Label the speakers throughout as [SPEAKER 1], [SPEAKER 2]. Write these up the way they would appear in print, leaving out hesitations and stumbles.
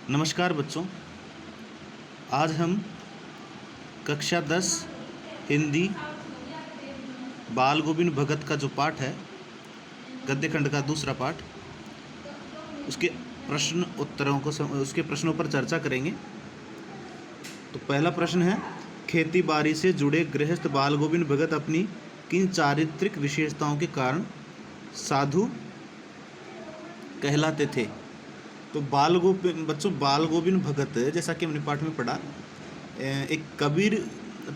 [SPEAKER 1] नमस्कार बच्चों। आज हम कक्षा 10 हिंदी बाल गोविंद भगत का जो पाठ है, गद्य खंड का दूसरा पाठ, उसके उसके प्रश्नों पर चर्चा करेंगे। तो पहला प्रश्न है, खेती बाड़ी से जुड़े गृहस्थ बाल गोविंद भगत अपनी किन चारित्रिक विशेषताओं के कारण साधु कहलाते थे। तो बाल गोविंद भगत, जैसा कि हमने पाठ में पढ़ा, एक कबीर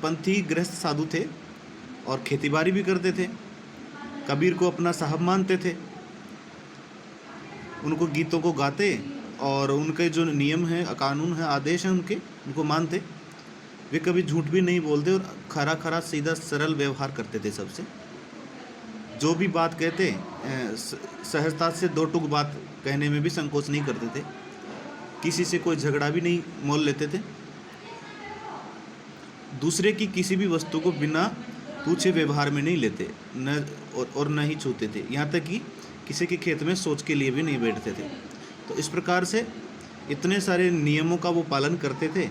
[SPEAKER 1] पंथी गृहस्थ साधु थे और खेतीबाड़ी भी करते थे। कबीर को अपना साहब मानते थे, उनको गीतों को गाते और उनके जो नियम हैं, कानून हैं, आदेश हैं, उनको मानते। वे कभी झूठ भी नहीं बोलते और खरा खरा सीधा सरल व्यवहार करते थे सबसे। जो भी बात कहते सहजता से दो टूक बात कहने में भी संकोच नहीं करते थे। किसी से कोई झगड़ा भी नहीं मोल लेते थे। दूसरे की किसी भी वस्तु को बिना पूछे व्यवहार में नहीं लेते और न ही छूते थे। यहाँ तक कि किसी के खेत में सोच के लिए भी नहीं बैठते थे। तो इस प्रकार से इतने सारे नियमों का वो पालन करते थे,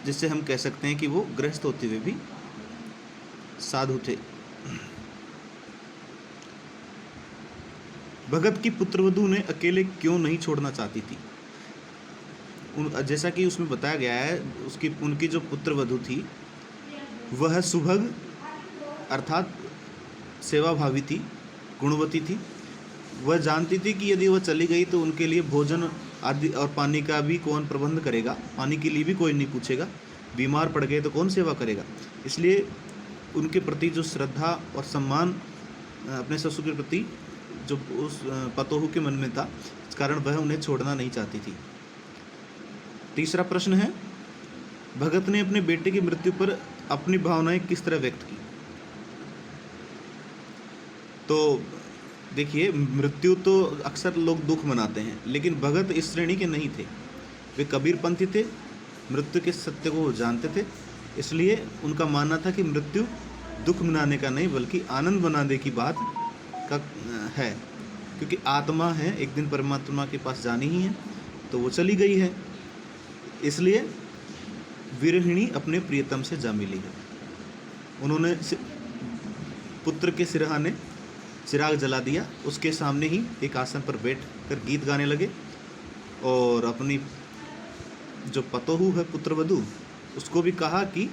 [SPEAKER 1] जिससे हम कह सकते हैं कि वो गृहस्थ होते हुए भी साधु थे। भगत की पुत्रवधू ने अकेले क्यों नहीं छोड़ना चाहती थी। जैसा कि उसमें बताया गया है, उनकी जो पुत्रवधू थी वह सुभग अर्थात सेवाभावी थी, गुणवती थी। वह जानती थी कि यदि वह चली गई तो उनके लिए भोजन आदि और पानी का भी कौन प्रबंध करेगा, पानी के लिए भी कोई नहीं पूछेगा, बीमार पड़ गए तो कौन सेवा करेगा। इसलिए उनके प्रति जो श्रद्धा और सम्मान अपने ससुर के प्रति जो उस पतोहू के मन में था, इस कारण वह उन्हें छोड़ना नहीं चाहती थी। तीसरा प्रश्न है, भगत ने अपने बेटे की मृत्यु पर अपनी भावनाएं किस तरह व्यक्त की। तो देखिए, मृत्यु तो अक्सर लोग दुख मनाते हैं, लेकिन भगत इस श्रेणी के नहीं थे। वे कबीरपंथी थे, मृत्यु के सत्य को जानते थे। इसलिए उनका मानना था कि मृत्यु दुख मनाने का नहीं बल्कि आनंद मनाने की बात का है, क्योंकि आत्मा है, एक दिन परमात्मा के पास जानी ही है, तो वो चली गई है। इसलिए विरहिणी अपने प्रियतम से जा मिली है। उन्होंने पुत्र के सिरहाने चिराग जला दिया, उसके सामने ही एक आसन पर बैठ कर गीत गाने लगे और अपनी जो पतोहू है, पुत्रवधू, उसको भी कहा कि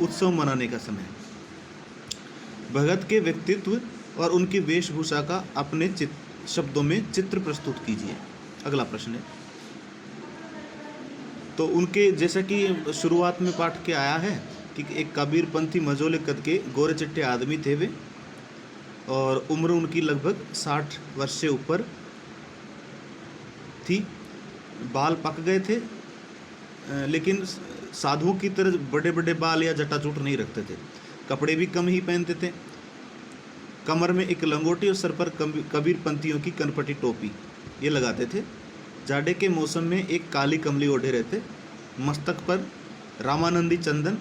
[SPEAKER 1] उत्सव मनाने का समय है। भगत के व्यक्तित्व और उनकी वेशभूषा का अपने शब्दों में चित्र प्रस्तुत कीजिए। अगला प्रश्न है, तो उनके, जैसा कि शुरुआत में पाठ के आया है कि एक कबीरपंथी मझोले कद के गोरे चिट्टे आदमी थे वे, और उम्र उनकी लगभग 60 वर्ष से ऊपर थी। बाल पक गए थे, लेकिन साधुओं की तरह बड़े बड़े बाल या जटाजूट नहीं रखते थे। कपड़े भी कम ही पहनते थे। कमर में एक लंगोटी और सर पर कबीरपंथियों की कनपटी टोपी ये लगाते थे। जाड़े के मौसम में एक काली कमली ओढ़े रहते। मस्तक पर रामानंदी चंदन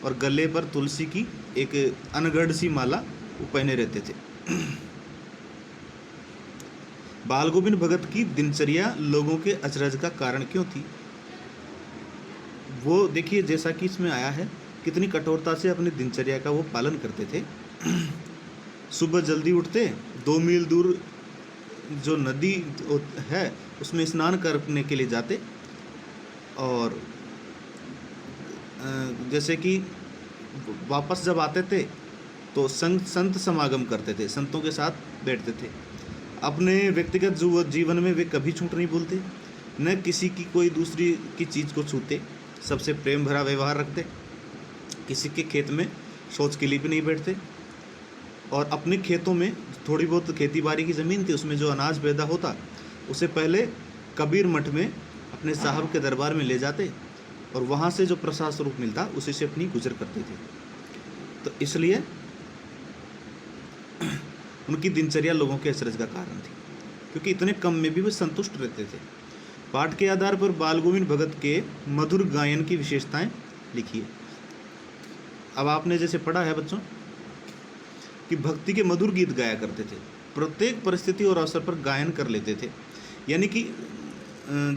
[SPEAKER 1] और गले पर तुलसी की एक अनगढ़ सी माला वो पहने रहते थे। बाल गोविंद भगत की दिनचर्या लोगों के अचरज का कारण क्यों थी। वो देखिए, जैसा कि इसमें आया है, कितनी कठोरता से अपनी दिनचर्या का वो पालन करते थे। सुबह जल्दी उठते, 2 मील दूर जो नदी है उसमें स्नान करने के लिए जाते, और जैसे कि वापस जब आते थे तो संत समागम करते थे, संतों के साथ बैठते थे। अपने व्यक्तिगत जीवन में वे कभी झूठ नहीं बोलते, न किसी की कोई दूसरी की चीज़ को छूते, सबसे प्रेम भरा व्यवहार रखते। किसी के खेत में शौच के लिए भी नहीं बैठते, और अपने खेतों में थोड़ी बहुत खेती बाड़ी की ज़मीन थी, उसमें जो अनाज पैदा होता उसे पहले कबीर मठ में अपने साहब के दरबार में ले जाते, और वहाँ से जो प्रसाद स्वरूप मिलता उसी से अपनी गुजर करते थे। तो इसलिए उनकी दिनचर्या लोगों के अचरज का कारण थी, क्योंकि इतने कम में भी वे संतुष्ट रहते थे। पाठ के आधार पर बाल गोविंद भगत के मधुर गायन की विशेषताएं लिखिए। अब आपने जैसे पढ़ा है बच्चों कि भक्ति के मधुर गीत गाया करते थे, प्रत्येक परिस्थिति और अवसर पर गायन कर लेते थे। यानी कि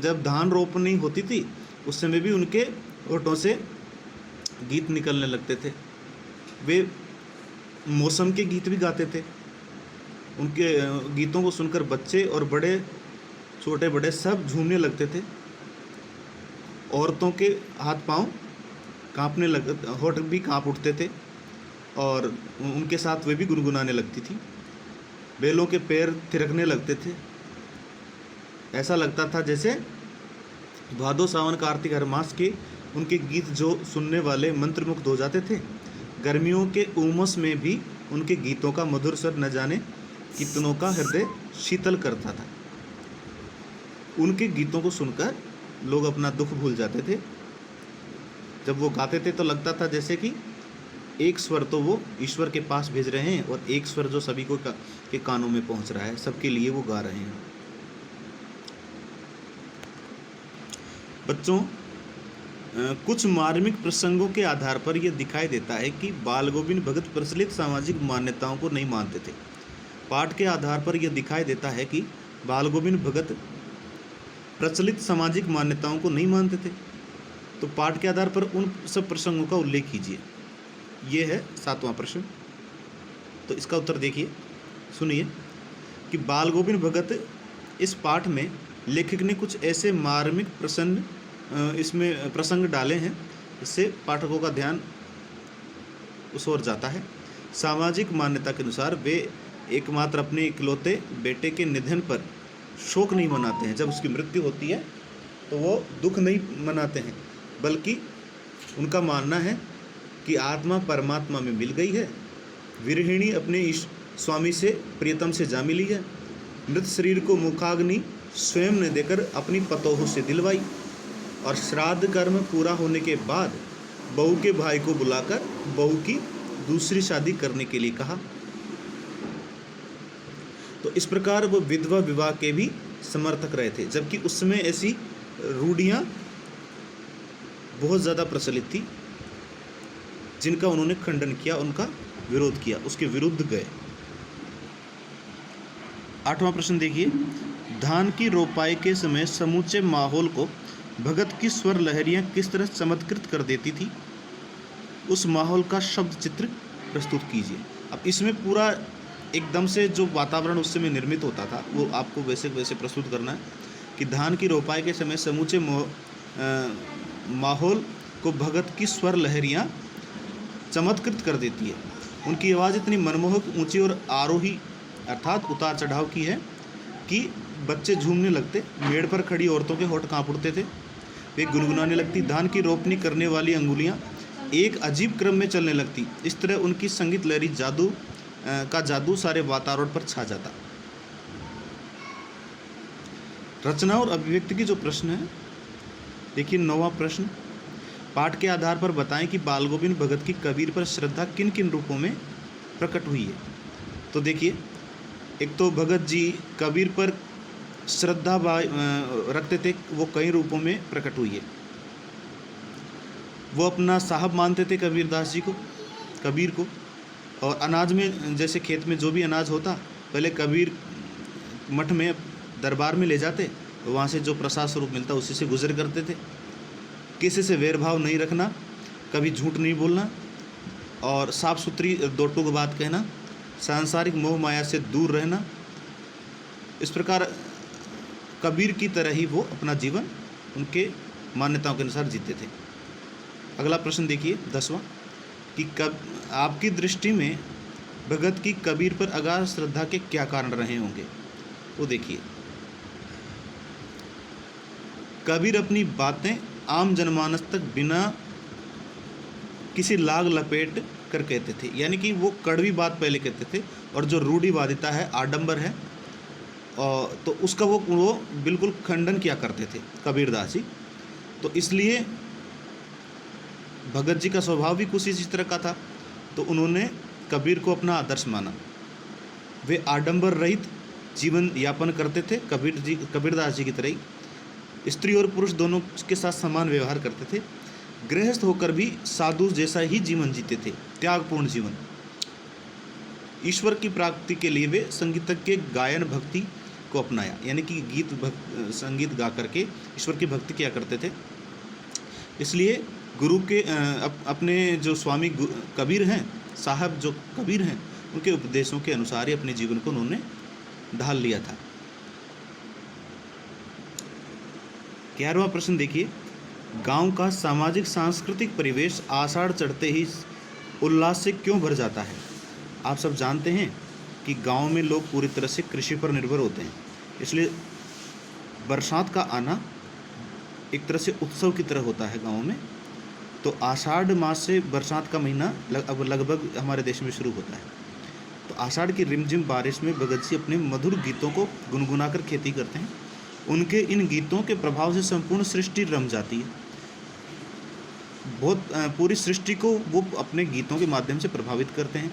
[SPEAKER 1] जब धान रोपनी होती थी उस समय भी उनके होठों से गीत निकलने लगते थे। वे मौसम के गीत भी गाते थे। उनके गीतों को सुनकर बच्चे और बड़े, छोटे बड़े सब झूमने लगते थे। औरतों के हाथ पांव कांपने लग, होठ भी कांप उठते थे और उनके साथ वे भी गुनगुनाने लगती थी। बैलों के पैर थिरकने लगते थे। ऐसा लगता था जैसे भादो सावन कार्तिक हर मास के उनके गीत जो सुनने वाले मंत्रमुग्ध हो जाते थे। गर्मियों के उमस में भी उनके गीतों का मधुर स्वर न जाने कितनों का हृदय शीतल करता था। उनके गीतों को सुनकर लोग अपना दुख भूल जाते थे। जब वो गाते थे तो लगता था जैसे कि एक स्वर तो वो ईश्वर के पास भेज रहे हैं और एक स्वर जो सभी को के कानों में पहुंच रहा है, सबके लिए वो गा रहे हैं। बच्चों, कुछ मार्मिक प्रसंगों के आधार पर यह दिखाई देता है कि बाल गोविंद भगत प्रचलित सामाजिक मान्यताओं को नहीं मानते थे। पाठ के आधार पर यह दिखाई देता है कि बाल गोविंद भगत प्रचलित सामाजिक मान्यताओं को नहीं मानते थे। तो पाठ के आधार पर उन सब प्रसंगों का उल्लेख कीजिए। ये है 7वां प्रश्न। तो इसका उत्तर देखिए, सुनिए कि बाल गोविंद भगत, इस पाठ में लेखक ने कुछ ऐसे मार्मिक इसमें प्रसंग डाले हैं इससे पाठकों का ध्यान उस ओर जाता है। सामाजिक मान्यता के अनुसार वे एकमात्र अपने इकलौते बेटे के निधन पर शोक नहीं मनाते हैं। जब उसकी मृत्यु होती है तो वो दुख नहीं मनाते हैं, बल्कि उनका मानना है कि आत्मा परमात्मा में मिल गई है। विरहिणी अपने स्वामी से, प्रियतम से जा मिली है। मृत शरीर को मुखाग्नि स्वयं ने देकर अपनी पतोह से दिलवाई और श्राद्ध कर्म पूरा होने के बाद बहू के भाई को बुलाकर बहू की दूसरी शादी करने के लिए कहा। तो इस प्रकार वो विधवा विवाह के भी समर्थक रहे थे, जबकि उस समय ऐसी रूढ़ियां बहुत ज़्यादा प्रचलित थी जिनका उन्होंने खंडन किया, उनका विरोध किया, उसके विरुद्ध गए। 8वां प्रश्न देखिए, धान की रोपाई के समय समूचे माहौल को भगत की स्वर लहरियां किस तरह चमत्कृत कर देती थी, उस माहौल का शब्द चित्र प्रस्तुत कीजिए। अब इसमें पूरा एकदम से जो वातावरण उस समय निर्मित होता था वो आपको वैसे प्रस्तुत करना है कि धान की रोपाई के समय समूचे माहौल को भगत की स्वर लहरियां चमत्कृत कर देती है। उनकी आवाज़ इतनी मनमोहक, ऊंची और आरोही अर्थात उतार चढ़ाव की है कि बच्चे झूमने लगते। मेड़ पर खड़ी औरतों के होठ कांप उठते थे। वे गुनगुनाने लगती। धान की रोपनी करने वाली अंगुलियां एक अजीब क्रम में चलने लगती। इस तरह उनकी संगीत लहरी जादू सारे वातावरण पर छा जाता। रचना और अभिव्यक्ति की जो प्रश्न है, देखिए 9वां प्रश्न, पाठ के आधार पर बताएं कि बाल गोविंद भगत की कबीर पर श्रद्धा किन किन रूपों में प्रकट हुई है। तो देखिए, एक तो भगत जी कबीर पर श्रद्धा रखते थे, वो कई रूपों में प्रकट हुई है। वो अपना साहब मानते थे कबीरदास जी को, कबीर को। और अनाज में, जैसे खेत में जो भी अनाज होता, पहले कबीर मठ में दरबार में ले जाते, वहाँ से जो प्रसाद स्वरूप मिलता उसी से गुजर करते थे। किसी से वैरभाव नहीं रखना, कभी झूठ नहीं बोलना और साफ सुथरी दो टूक बात कहना, सांसारिक मोह माया से दूर रहना। इस प्रकार कबीर की तरह ही वो अपना जीवन उनके मान्यताओं के अनुसार जीते थे। अगला प्रश्न देखिए 10वां, कि आपकी दृष्टि में भगत की कबीर पर अगाध श्रद्धा के क्या कारण रहे होंगे, वो देखिए। कबीर अपनी बातें आम जनमानस तक बिना किसी लाग लपेट कर कहते थे, यानी कि वो कड़वी बात पहले कहते थे और जो रूढ़िवादिता है, आडंबर है, और तो उसका वो बिल्कुल खंडन किया करते थे कबीरदास जी। तो इसलिए भगत जी का स्वभाव भी कुछ इसी तरह का था, तो उन्होंने कबीर को अपना आदर्श माना। वे आडंबर रहित जीवन यापन करते थे, कबीरदास जी की तरह ही। स्त्री और पुरुष दोनों के साथ समान व्यवहार करते थे। गृहस्थ होकर भी साधु जैसा ही जीवन जीते थे, त्यागपूर्ण जीवन। ईश्वर की प्राप्ति के लिए वे संगीतज्ञ गायन भक्ति को अपनाया, यानी कि संगीत गा करके ईश्वर की भक्ति किया करते थे। इसलिए गुरु के अपने जो स्वामी कबीर हैं, साहब जो कबीर हैं, उनके उपदेशों के अनुसार ही अपने जीवन को उन्होंने ढाल लिया था। 11वां प्रश्न देखिए, गांव का सामाजिक सांस्कृतिक परिवेश आषाढ़ चढ़ते ही उल्लास से क्यों भर जाता है? आप सब जानते हैं कि गांव में लोग पूरी तरह से कृषि पर निर्भर होते हैं, इसलिए बरसात का आना एक तरह से उत्सव की तरह होता है गांव में। तो आषाढ़ मास से बरसात का महीना अब लगभग हमारे देश में शुरू होता है। तो आषाढ़ की रिमझिम बारिश में भगत जी अपने मधुर गीतों को गुनगुनाकर खेती करते हैं। उनके इन गीतों के प्रभाव से संपूर्ण सृष्टि रम जाती है। पूरी सृष्टि को वो अपने गीतों के माध्यम से प्रभावित करते हैं।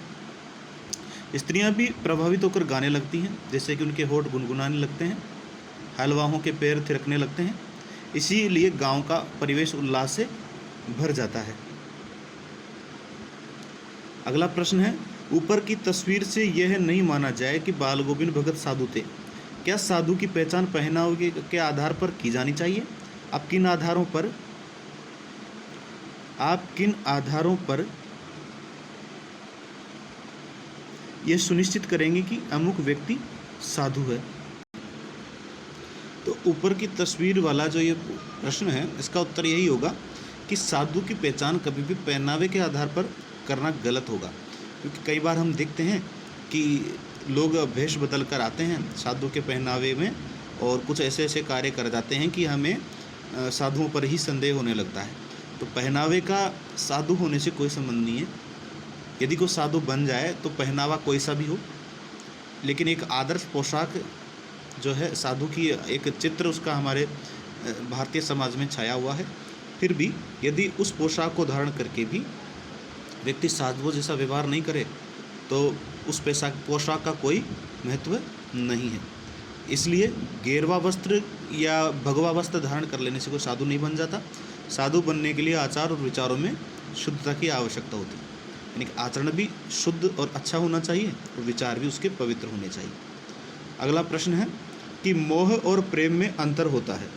[SPEAKER 1] स्त्रियां भी प्रभावित होकर गाने लगती हैं, जैसे कि उनके होठ गुनगुनाने लगते हैं, हलवाहों के पैर थिरकने लगते हैं। इसीलिए गांव का परिवेश उल्लास से भर जाता है। अगला प्रश्न है, ऊपर की तस्वीर से यह नहीं माना जाए कि बाल गोविंद भगत साधु थे। क्या साधु की पहचान पहनावे के आधार पर की जानी चाहिए? आप किन आधारों पर यह सुनिश्चित करेंगे कि अमुक व्यक्ति साधु है? तो ऊपर की तस्वीर वाला जो ये प्रश्न है, इसका उत्तर यही होगा कि साधु की पहचान कभी भी पहनावे के आधार पर करना गलत होगा। क्योंकि कई बार हम देखते हैं कि लोग भेष बदल कर आते हैं साधु के पहनावे में, और कुछ ऐसे ऐसे कार्य कर जाते हैं कि हमें साधुओं पर ही संदेह होने लगता है। तो पहनावे का साधु होने से कोई संबंध नहीं है। यदि कोई साधु बन जाए तो पहनावा कोई सा भी हो, लेकिन एक आदर्श पोशाक जो है साधु की, एक चित्र उसका हमारे भारतीय समाज में छाया हुआ है। फिर भी यदि उस पोशाक को धारण करके भी व्यक्ति साधुओं जैसा व्यवहार नहीं करे तो उस पोशाक का कोई महत्व नहीं है। इसलिए गेरवा वस्त्र या भगवा वस्त्र धारण कर लेने से कोई साधु नहीं बन जाता। साधु बनने के लिए आचार और विचारों में शुद्धता की आवश्यकता होती है, यानी कि आचरण भी शुद्ध और अच्छा होना चाहिए और विचार भी उसके पवित्र होने चाहिए। अगला प्रश्न है कि मोह और प्रेम में अंतर होता है।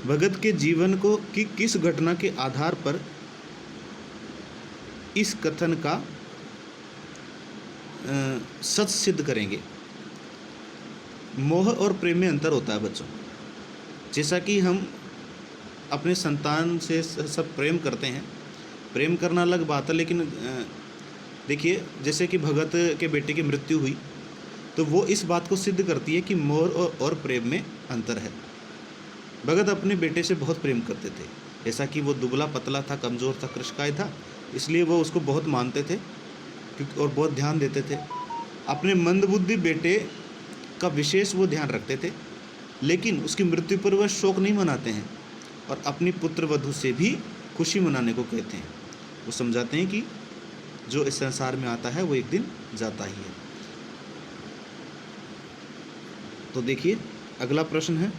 [SPEAKER 1] भगत के जीवन को किस घटना के आधार पर इस कथन का सच सिद्ध करेंगे? मोह और प्रेम में अंतर होता है बच्चों। जैसा कि हम अपने संतान से सब प्रेम करते हैं, प्रेम करना अलग बात है, लेकिन देखिए जैसे कि भगत के बेटे की मृत्यु हुई तो वो इस बात को सिद्ध करती है कि मोह और प्रेम में अंतर है। भगत अपने बेटे से बहुत प्रेम करते थे, ऐसा कि वो दुबला पतला था, कमज़ोर था, कृशकाय था, इसलिए वो उसको बहुत मानते थे और बहुत ध्यान देते थे। अपने मंदबुद्धि बेटे का विशेष वो ध्यान रखते थे, लेकिन उसकी मृत्यु पर वह शोक नहीं मनाते हैं और अपनी पुत्र वधू से भी खुशी मनाने को कहते हैं। वो समझाते हैं कि जो इस संसार में आता है वो एक दिन जाता ही है। तो देखिए अगला प्रश्न है,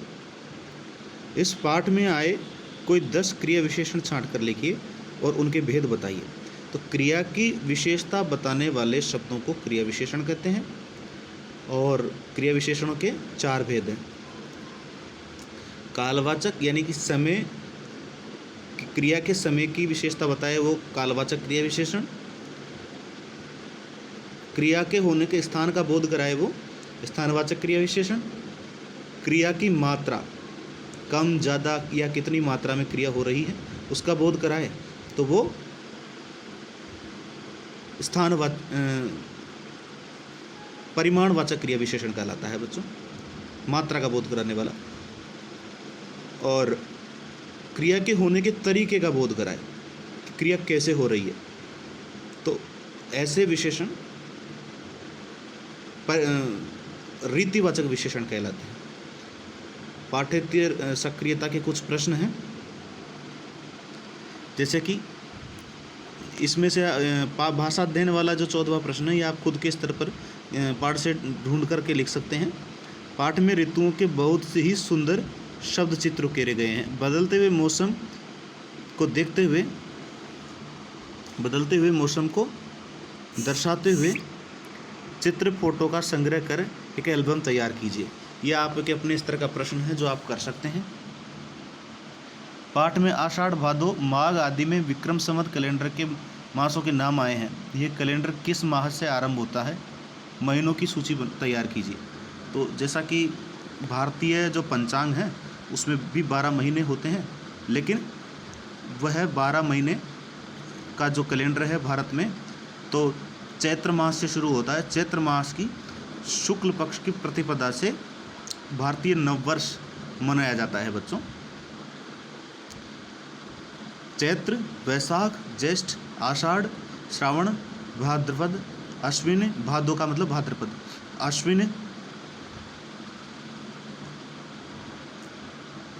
[SPEAKER 1] इस पाठ में आए कोई 10 क्रिया विशेषण छांट कर लिखिए और उनके भेद बताइए। तो क्रिया की विशेषता बताने वाले शब्दों को क्रिया विशेषण कहते हैं और क्रिया विशेषणों के 4 भेद हैं। कालवाचक यानी कि समय, क्रिया के समय की विशेषता बताए वो कालवाचक क्रिया विशेषण। क्रिया के होने के स्थान का बोध कराए वो स्थानवाचक क्रिया विशेषण। क्रिया की मात्रा, कम ज़्यादा या कितनी मात्रा में क्रिया हो रही है उसका बोध कराए तो वो परिमाणवाचक क्रिया विशेषण कहलाता है बच्चों, मात्रा का बोध कराने वाला। और क्रिया के होने के तरीके का बोध कराए कि क्रिया कैसे हो रही है, तो ऐसे विशेषण रीतिवाचक विशेषण कहलाते हैं। पाठ्येतर सक्रियता के कुछ प्रश्न हैं, जैसे कि इसमें से भाषा अध्ययन वाला जो 14वां प्रश्न है ये आप खुद के स्तर पर पाठ से ढूंढ करके लिख सकते हैं। पाठ में ऋतुओं के बहुत से ही सुंदर शब्द चित्र उकेरे गए हैं। बदलते हुए मौसम को देखते हुए, बदलते हुए मौसम को दर्शाते हुए चित्र फोटो का संग्रह कर एक एल्बम तैयार कीजिए। ये आपके अपने स्तर का प्रश्न है जो आप कर सकते हैं। पाठ में आषाढ़, भादो, माघ आदि में विक्रम संवत कैलेंडर के मासों के नाम आए हैं। ये कैलेंडर किस माह से आरंभ होता है? महीनों की सूची तैयार कीजिए। तो जैसा कि भारतीय जो पंचांग है उसमें भी 12 महीने होते हैं, लेकिन वह 12 महीने का जो कैलेंडर है भारत में, तो चैत्र मास से शुरू होता है। चैत्र मास की शुक्ल पक्ष की प्रतिपदा से भारतीय नववर्ष मनाया जाता है बच्चों। चैत्र, वैशाख, ज्येष्ठ, आषाढ़, श्रावण, भाद्रपद, अश्विन, भादो का मतलब भाद्रपद, अश्विन,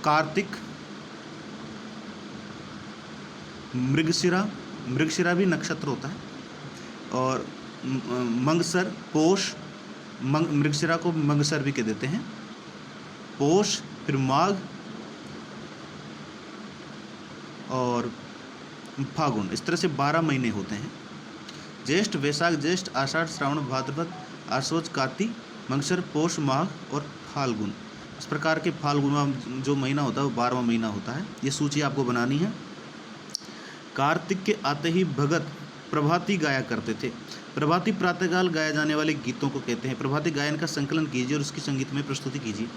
[SPEAKER 1] कार्तिक, मृगशिरा भी नक्षत्र होता है, और मंगसर, पोष, मृगशिरा को मंगसर भी कह देते हैं, पोष, फिर माघ और फागुन। इस तरह से 12 महीने होते हैं। ज्येष्ठ, वैशाख, ज्येष्ठ, आषाढ़, श्रावण, भाद्रपद, आश्वज, कार्तिक, मंगसर, पोष, माघ और फाल्गुन। इस प्रकार के फाल्गुन जो महीना होता है वो 12वां महीना होता है। ये सूची आपको बनानी है। कार्तिक के आते ही भगत प्रभाती गाया करते थे। प्रभाती प्रातःकाल गाए जाने वाले गीतों को कहते हैं। प्रभाती गायन का संकलन कीजिए और उसकी संगीतमय प्रस्तुति कीजिए।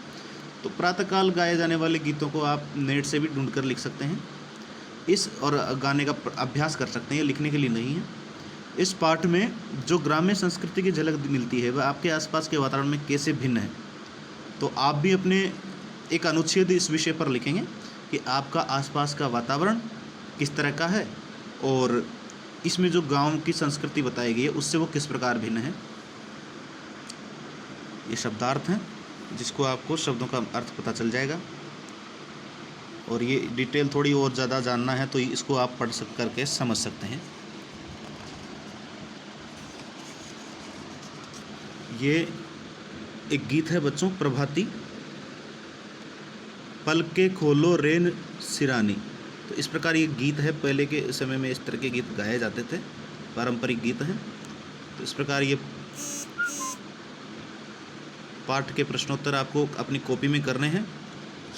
[SPEAKER 1] तो प्रातःकाल गाए जाने वाले गीतों को आप नेट से भी ढूंढकर लिख सकते हैं इस और गाने का अभ्यास कर सकते हैं, लिखने के लिए नहीं है। इस पाठ में जो ग्राम्य संस्कृति की झलक मिलती है वह आपके आसपास के वातावरण में कैसे भिन्न है। तो आप भी अपने एक अनुच्छेद इस विषय पर लिखेंगे कि आपका आसपास का वातावरण किस तरह का है और इसमें जो गांव की संस्कृति बताई गई है उससे वो किस प्रकार भिन्न है। ये शब्दार्थ हैं जिसको आपको शब्दों का अर्थ पता चल जाएगा, और ये डिटेल थोड़ी और ज़्यादा जानना है तो इसको आप पढ़ करके समझ सकते हैं। ये एक गीत है बच्चों, प्रभाती। पलके खोलो रेन सिरानी। तो इस प्रकार ये गीत है। पहले के समय में इस तरह के गीत गाए जाते थे, पारंपरिक गीत हैं। तो इस प्रकार ये पाठ के प्रश्नोत्तर आपको अपनी कॉपी में करने हैं।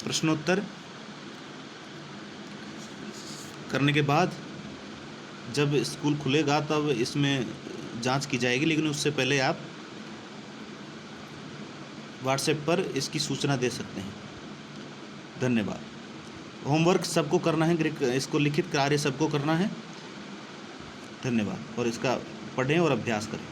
[SPEAKER 1] प्रश्नोत्तर करने के बाद जब स्कूल खुलेगा तब इसमें जांच की जाएगी, लेकिन उससे पहले आप व्हाट्सएप पर इसकी सूचना दे सकते हैं। धन्यवाद। होमवर्क सबको करना है, इसको लिखित कार्य सबको करना है। धन्यवाद। और इसका पढ़ें और अभ्यास करें।